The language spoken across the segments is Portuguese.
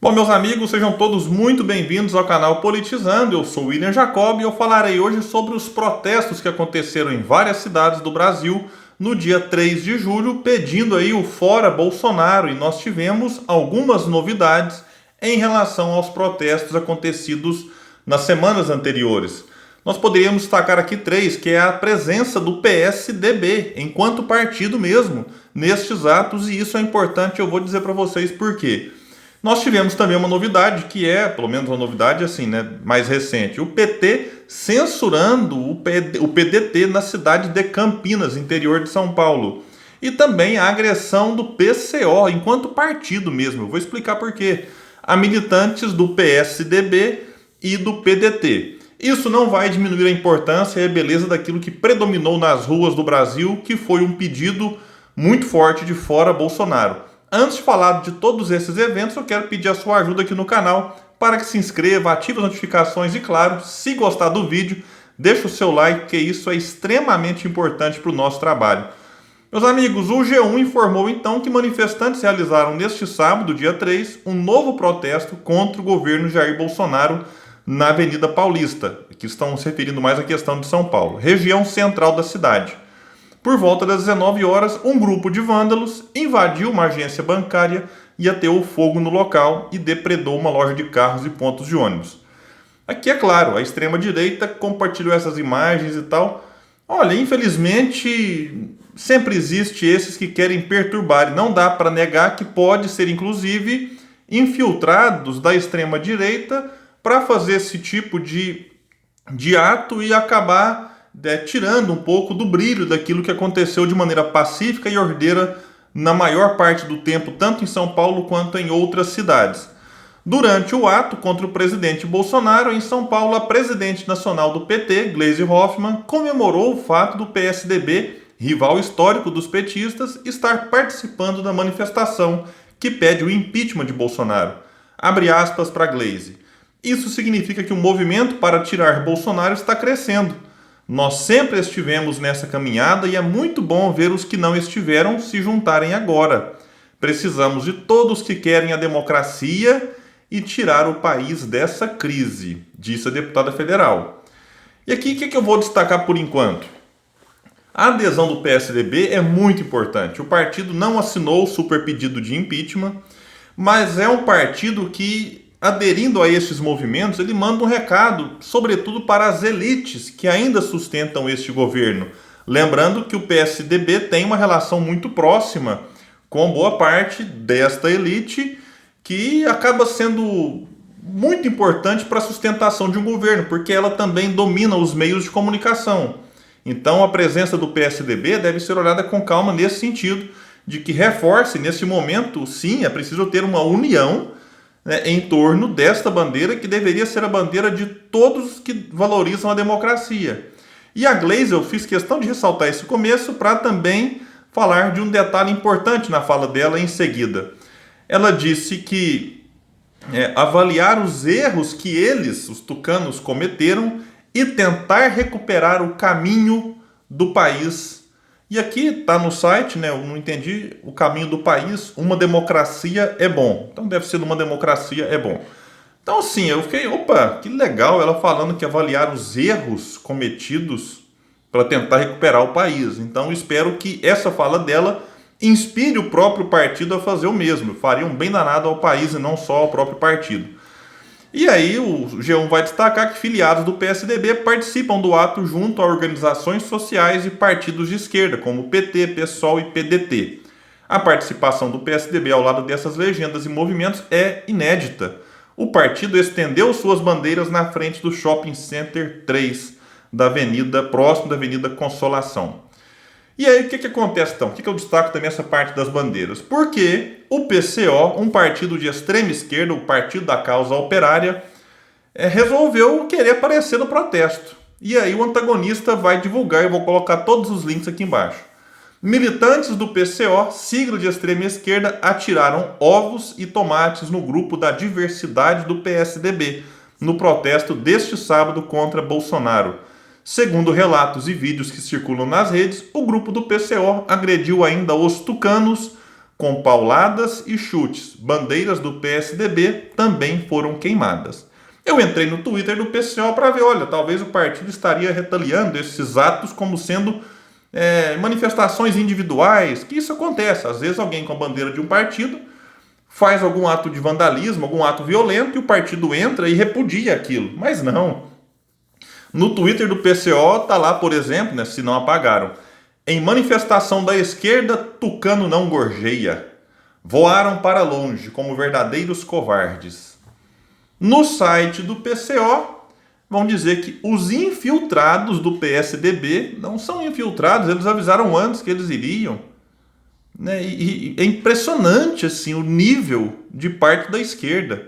Bom, meus amigos, sejam todos muito bem-vindos ao canal Politizando. Eu sou William Jacob e eu falarei hoje sobre os protestos que aconteceram em várias cidades do Brasil no dia 3 de julho, pedindo aí o fora Bolsonaro, e nós tivemos algumas novidades em relação aos protestos acontecidos nas semanas anteriores. Nós poderíamos destacar aqui três, que é a presença do PSDB, enquanto partido mesmo, nestes atos, e isso é importante, eu vou dizer para vocês por quê. Nós tivemos também uma novidade, que é, pelo menos uma novidade assim, né, mais recente, o PT censurando o PDT na cidade de Campinas, interior de São Paulo. E também a agressão do PCO, enquanto partido mesmo. Eu vou explicar por quê. A militantes do PSDB e do PDT. Isso não vai diminuir a importância e a beleza daquilo que predominou nas ruas do Brasil, que foi um pedido muito forte de fora Bolsonaro. Antes de falar de todos esses eventos, eu quero pedir a sua ajuda aqui no canal para que se inscreva, ative as notificações e, claro, se gostar do vídeo, deixe o seu like, que isso é extremamente importante para o nosso trabalho. Meus amigos, o G1 informou então que manifestantes realizaram neste sábado, dia 3, um novo protesto contra o governo Jair Bolsonaro na Avenida Paulista, que estão se referindo mais à questão de São Paulo, região central da cidade. Por volta das 19 horas, um grupo de vândalos invadiu uma agência bancária e ateou fogo no local e depredou uma loja de carros e pontos de ônibus. Aqui, é claro, a extrema-direita compartilhou essas imagens e tal. Olha, infelizmente, sempre existe esses que querem perturbar, e não dá para negar que pode ser, inclusive, infiltrados da extrema-direita para fazer esse tipo de ato e acabar tirando um pouco do brilho daquilo que aconteceu de maneira pacífica e ordeira na maior parte do tempo, tanto em São Paulo quanto em outras cidades. Durante o ato contra o presidente Bolsonaro, em São Paulo, a presidente nacional do PT, Gleisi Hoffmann, comemorou o fato do PSDB, rival histórico dos petistas, estar participando da manifestação que pede o impeachment de Bolsonaro. Abre aspas para Gleisi. Isso significa que o movimento para tirar Bolsonaro está crescendo. Nós sempre estivemos nessa caminhada e é muito bom ver os que não estiveram se juntarem agora. Precisamos de todos que querem a democracia e tirar o país dessa crise, disse a deputada federal. E aqui o que eu vou destacar por enquanto? A adesão do PSDB é muito importante. O partido não assinou o super pedido de impeachment, mas é um partido que, aderindo a esses movimentos, ele manda um recado, sobretudo para as elites que ainda sustentam este governo. Lembrando que o PSDB tem uma relação muito próxima com boa parte desta elite, que acaba sendo muito importante para a sustentação de um governo, porque ela também domina os meios de comunicação. Então a presença do PSDB deve ser olhada com calma nesse sentido, de que reforce, nesse momento, sim, é preciso ter uma união, né, em torno desta bandeira, que deveria ser a bandeira de todos que valorizam a democracia. E a Gleisi, eu fiz questão de ressaltar esse começo para também falar de um detalhe importante na fala dela em seguida. Ela disse que avaliar os erros que eles, os tucanos, cometeram e tentar recuperar o caminho do país. E aqui está no site, né, eu não entendi, o caminho do país, uma democracia é bom. Então deve ser uma democracia é bom. Então assim, eu fiquei, opa, que legal ela falando que avaliar os erros cometidos para tentar recuperar o país. Então espero que essa fala dela inspire o próprio partido a fazer o mesmo. Faria um bem danado ao país e não só ao próprio partido. E aí o G1 vai destacar que filiados do PSDB participam do ato junto a organizações sociais e partidos de esquerda, como PT, PSOL e PDT. A participação do PSDB ao lado dessas legendas e movimentos é inédita. O partido estendeu suas bandeiras na frente do Shopping Center 3, próximo da Avenida Consolação. E aí o que acontece então? O que eu destaco também essa parte das bandeiras? Porque o PCO, um partido de extrema esquerda, o Partido da Causa Operária, resolveu querer aparecer no protesto. E aí o antagonista vai divulgar, eu vou colocar todos os links aqui embaixo. Militantes do PCO, sigla de extrema esquerda, atiraram ovos e tomates no grupo da diversidade do PSDB, no protesto deste sábado contra Bolsonaro. Segundo relatos e vídeos que circulam nas redes, o grupo do PCO agrediu ainda os tucanos com pauladas e chutes. Bandeiras do PSDB também foram queimadas. Eu entrei no Twitter do PCO para ver, olha, talvez o partido estaria retaliando esses atos como sendo manifestações individuais, que isso acontece. Às vezes alguém com a bandeira de um partido faz algum ato de vandalismo, algum ato violento, e o partido entra e repudia aquilo. Mas não. No Twitter do PCO tá lá, por exemplo, né, se não apagaram, em manifestação da esquerda, tucano não gorjeia. Voaram para longe como verdadeiros covardes. No site do PCO, vão dizer que os infiltrados do PSDB não são infiltrados, eles avisaram antes que eles iriam. Né? E é impressionante assim, o nível de parte da esquerda.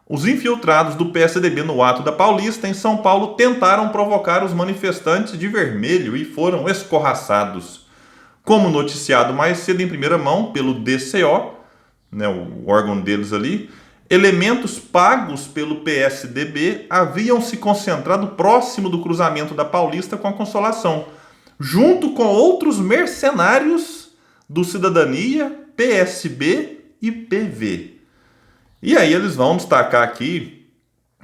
Os infiltrados do PSDB no ato da Paulista, em São Paulo, tentaram provocar os manifestantes de vermelho e foram escorraçados. Como noticiado mais cedo em primeira mão pelo DCO, né, o órgão deles ali, elementos pagos pelo PSDB haviam se concentrado próximo do cruzamento da Paulista com a Consolação, junto com outros mercenários do Cidadania, PSB e PV. E aí eles vão destacar aqui,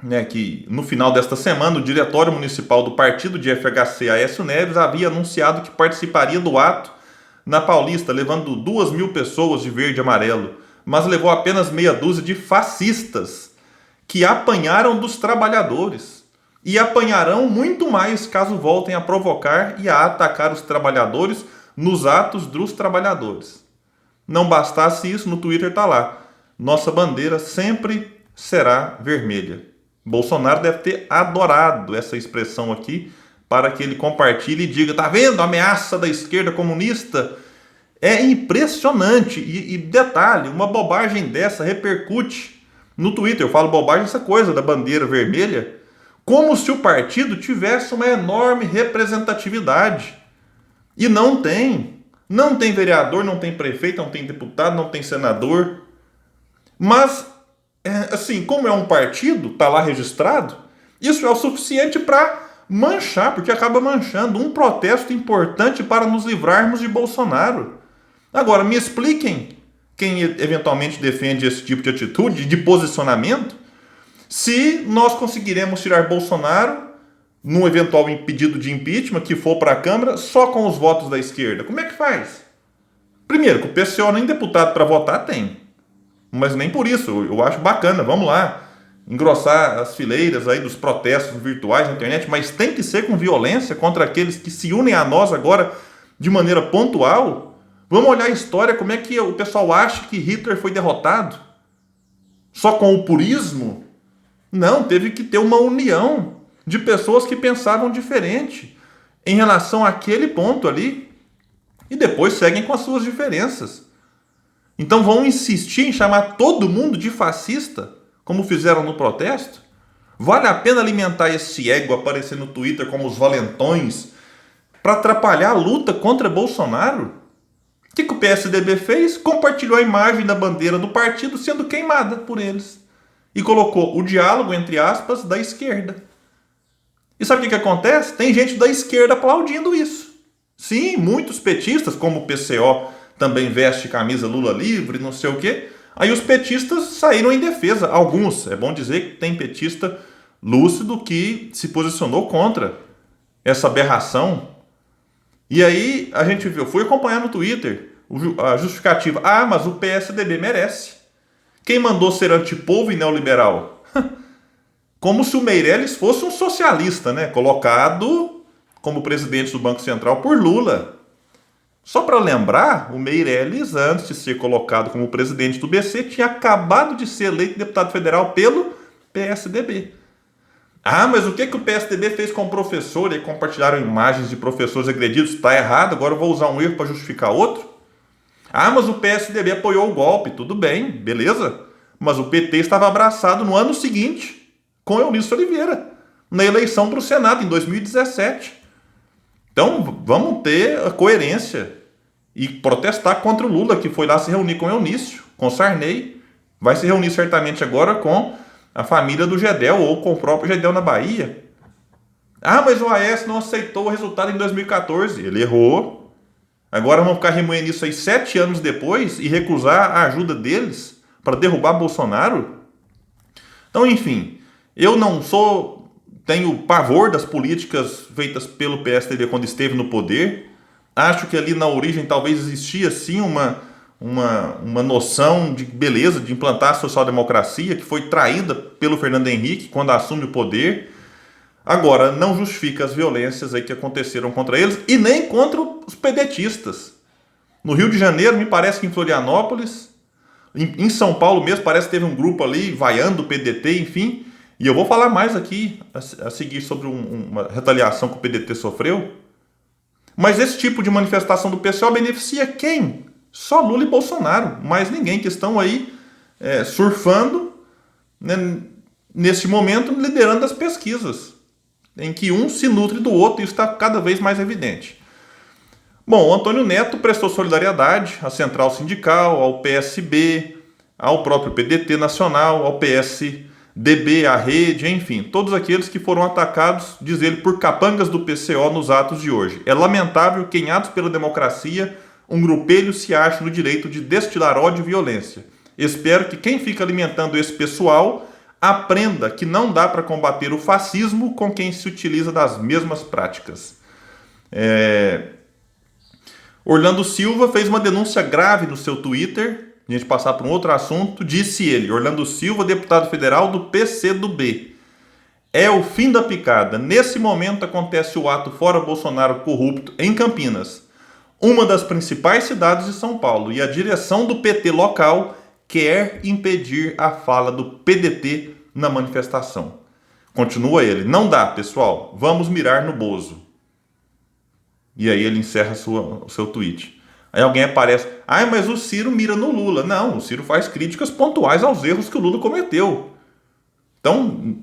né, que no final desta semana o Diretório Municipal do Partido de FHC, Aécio Neves, havia anunciado que participaria do ato na Paulista, levando 2.000 pessoas de verde e amarelo, mas levou apenas meia dúzia de fascistas que apanharam dos trabalhadores e apanharão muito mais caso voltem a provocar e a atacar os trabalhadores nos atos dos trabalhadores. Não bastasse isso, no Twitter tá lá: nossa bandeira sempre será vermelha. Bolsonaro deve ter adorado essa expressão aqui para que ele compartilhe e diga: tá vendo a ameaça da esquerda comunista? É impressionante. E detalhe, uma bobagem dessa repercute no Twitter. Eu falo bobagem, essa coisa da bandeira vermelha, como se o partido tivesse uma enorme representatividade. E não tem. Não tem vereador, não tem prefeito, não tem deputado, não tem senador. Mas, assim, como é um partido, está lá registrado, isso é o suficiente para manchar, porque acaba manchando um protesto importante para nos livrarmos de Bolsonaro. Agora, me expliquem, quem eventualmente defende esse tipo de atitude, de posicionamento, se nós conseguiremos tirar Bolsonaro num eventual pedido de impeachment que for para a Câmara só com os votos da esquerda. Como é que faz? Primeiro, que o PCO nem deputado para votar tem. Mas nem por isso, eu acho bacana, vamos lá, engrossar as fileiras aí dos protestos virtuais na internet, mas tem que ser com violência contra aqueles que se unem a nós agora de maneira pontual. Vamos olhar a história, como é que o pessoal acha que Hitler foi derrotado? Só com o purismo? Não, teve que ter uma união de pessoas que pensavam diferente em relação àquele ponto ali e depois seguem com as suas diferenças. Então vão insistir em chamar todo mundo de fascista, como fizeram no protesto? Vale a pena alimentar esse ego, aparecer no Twitter como os valentões, para atrapalhar a luta contra Bolsonaro? O que o PSDB fez? Compartilhou a imagem da bandeira do partido sendo queimada por eles. E colocou o diálogo, entre aspas, da esquerda. E sabe o que acontece? Tem gente da esquerda aplaudindo isso. Sim, muitos petistas, como o PCO, também veste camisa Lula livre, não sei o quê. Aí os petistas saíram em defesa. Alguns, é bom dizer que tem petista lúcido que se posicionou contra essa aberração. E aí a gente viu, fui acompanhar no Twitter a justificativa. Ah, mas o PSDB merece. Quem mandou ser antipovo e neoliberal? Como se o Meirelles fosse um socialista, né? Colocado como presidente do Banco Central por Lula. Só para lembrar, o Meirelles, antes de ser colocado como presidente do BC, tinha acabado de ser eleito deputado federal pelo PSDB. Ah, mas o que o PSDB fez com o professor? E compartilharam imagens de professores agredidos. Está errado, agora eu vou usar um erro para justificar outro? Ah, mas o PSDB apoiou o golpe. Tudo bem, beleza. Mas o PT estava abraçado no ano seguinte com Eunício Oliveira, na eleição para o Senado, em 2017. Então, vamos ter a coerência e protestar contra o Lula, que foi lá se reunir com Eunício, com Sarney. Vai se reunir certamente agora com a família do Gedel ou com o próprio Gedel na Bahia. Ah, mas o Aécio não aceitou o resultado em 2014. Ele errou. Agora vão ficar remoendo isso aí 7 anos depois e recusar a ajuda deles para derrubar Bolsonaro? Então, enfim, eu não tenho pavor das políticas feitas pelo PSDB quando esteve no poder. Acho que ali na origem talvez existia sim uma noção de beleza, de implantar a social-democracia, que foi traída pelo Fernando Henrique quando assume o poder. Agora, não justifica as violências aí que aconteceram contra eles e nem contra os pedetistas. No Rio de Janeiro, me parece que em Florianópolis, em São Paulo mesmo, parece que teve um grupo ali vaiando o PDT, enfim. E eu vou falar mais aqui a seguir sobre uma retaliação que o PDT sofreu. Mas esse tipo de manifestação do PSOL beneficia quem? Só Lula e Bolsonaro, mais ninguém, que estão aí surfando, né, neste momento, liderando as pesquisas, em que um se nutre do outro, e isso está cada vez mais evidente. Bom, o Antônio Neto prestou solidariedade à Central Sindical, ao PSB, ao próprio PDT Nacional, ao PSDB, à Rede, enfim, todos aqueles que foram atacados, diz ele, por capangas do PCO nos atos de hoje. É lamentável que, em atos pela democracia, um grupelho se ache no direito de destilar ódio e violência. Espero que quem fica alimentando esse pessoal aprenda que não dá para combater o fascismo com quem se utiliza das mesmas práticas. Orlando Silva fez uma denúncia grave no seu Twitter. A gente passar para um outro assunto. Disse ele, Orlando Silva, deputado federal do PCdoB. É o fim da picada. Nesse momento acontece o ato fora Bolsonaro corrupto em Campinas, uma das principais cidades de São Paulo, e a direção do PT local quer impedir a fala do PDT na manifestação. Continua ele, não dá, pessoal, vamos mirar no Bozo. E aí ele encerra o seu tweet. Aí alguém aparece, mas o Ciro mira no Lula. Não, o Ciro faz críticas pontuais aos erros que o Lula cometeu. Então,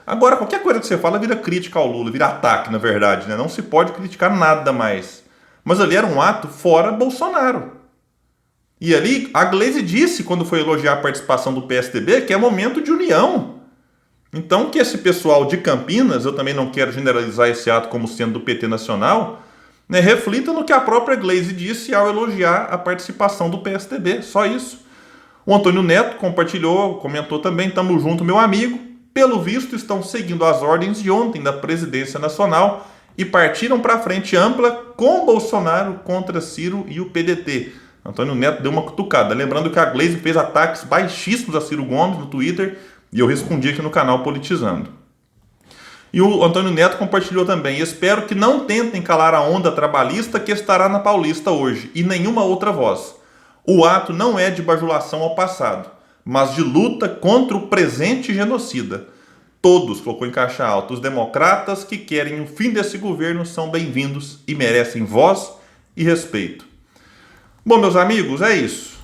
agora qualquer coisa que você fala vira crítica ao Lula, vira ataque, na verdade, né? Não se pode criticar nada mais. Mas ali era um ato fora Bolsonaro. E ali a Gleisi disse, quando foi elogiar a participação do PSDB, que é momento de união. Então que esse pessoal de Campinas, eu também não quero generalizar esse ato como sendo do PT Nacional, né, reflita no que a própria Gleisi disse ao elogiar a participação do PSDB, só isso. O Antônio Neto compartilhou, comentou também, tamo junto, meu amigo. Pelo visto, estão seguindo as ordens de ontem da Presidência Nacional e partiram para a frente ampla com Bolsonaro contra Ciro e o PDT. Antônio Neto deu uma cutucada. Lembrando que a Gleisi fez ataques baixíssimos a Ciro Gomes no Twitter e eu respondi aqui no canal Politizando. E o Antônio Neto compartilhou também. Espero que não tentem calar a onda trabalhista que estará na Paulista hoje e nenhuma outra voz. O ato não é de bajulação ao passado, mas de luta contra o presente genocida. Todos, colocou em caixa alta, os democratas que querem o fim desse governo são bem-vindos e merecem voz e respeito. Bom, meus amigos, é isso.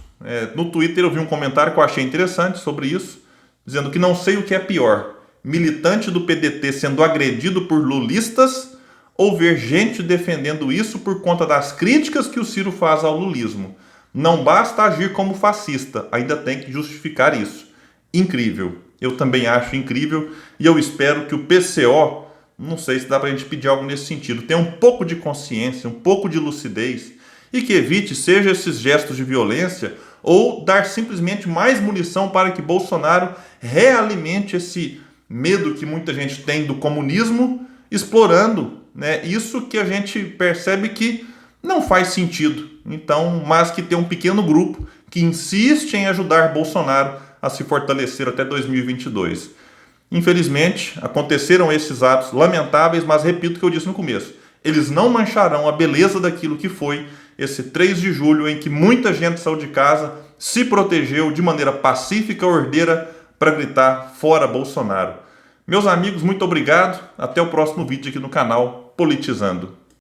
No Twitter eu vi um comentário que eu achei interessante sobre isso, dizendo que não sei o que é pior, militante do PDT sendo agredido por lulistas ou ver gente defendendo isso por conta das críticas que o Ciro faz ao lulismo. Não basta agir como fascista, ainda tem que justificar isso. Incrível. Eu também acho incrível e eu espero que o PCO, não sei se dá pra gente pedir algo nesse sentido, tenha um pouco de consciência, um pouco de lucidez e que evite, seja esses gestos de violência ou dar simplesmente mais munição para que Bolsonaro realimente esse medo que muita gente tem do comunismo, explorando, né, isso que a gente percebe que não faz sentido. Então, mas que tem um pequeno grupo que insiste em ajudar Bolsonaro a se fortalecer até 2022. Infelizmente, aconteceram esses atos lamentáveis, mas repito o que eu disse no começo. Eles não mancharão a beleza daquilo que foi esse 3 de julho, em que muita gente saiu de casa, se protegeu de maneira pacífica, ordeira, para gritar fora Bolsonaro. Meus amigos, muito obrigado. Até o próximo vídeo aqui no canal Politizando.